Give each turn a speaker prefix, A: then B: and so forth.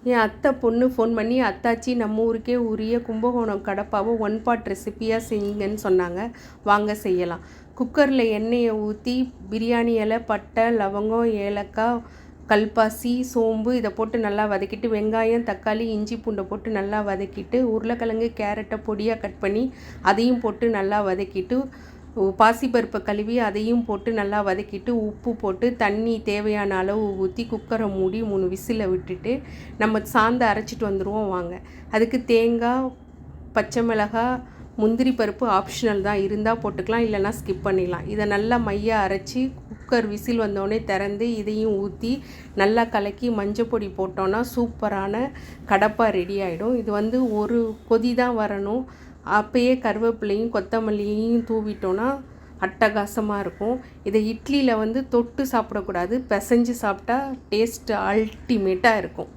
A: என் அத்தை பொண்ணு ஃபோன் பண்ணி, அத்தாச்சி நம்ம ஊருக்கே உரிய கும்பகோணம் கடப்பாவை ஒன் பாட் ரெசிப்பியாக செய்யுங்கன்னு சொன்னாங்க. வாங்க செய்யலாம். குக்கரில் எண்ணெயை ஊற்றி பிரியாணி இலை, பட்டை, லவங்கம், ஏலக்காய், கல்பாசி, சோம்பு இதை போட்டு நல்லா வதக்கிட்டு, வெங்காயம், தக்காளி, இஞ்சி பூண்டை போட்டு நல்லா வதக்கிட்டு, உருளைக்கிழங்கு, கேரட்டை பொடியாக கட் பண்ணி அதையும் போட்டு நல்லா வதக்கிட்டு, பாசிப்பருப்பை கழுவி அதையும் போட்டு நல்லா வதக்கிட்டு, உப்பு போட்டு தண்ணி தேவையான அளவு ஊற்றி குக்கரை மூடி 3 விசிலை விட்டுட்டு நம்ம சாந்தை அரைச்சிட்டு வந்துடுவோம் வாங்க. அதுக்கு தேங்காய், பச்சை மிளகாய், முந்திரி பருப்பு ஆப்ஷனல் தான், இருந்தால் போட்டுக்கலாம், இல்லைனா ஸ்கிப் பண்ணிடலாம். இதை நல்லா மையாக அரைச்சி குக்கர் விசில் வந்தோடனே திறந்து இதையும் ஊற்றி நல்லா கலக்கி மஞ்சள் பொடி போட்டோன்னா சூப்பரான கடப்பா ரெடி ஆகிடும். இது ஒரு கொதி தான் வரணும். அப்போயே கருவேப்பிலையும் கொத்தமல்லியையும் தூவிட்டோன்னா அட்டகாசமாக இருக்கும். இதை இட்லியில் தொட்டு சாப்பிடக்கூடாது, பிசைஞ்சு சாப்பிட்டா டேஸ்ட்டு அல்டிமேட்டாக இருக்கும்.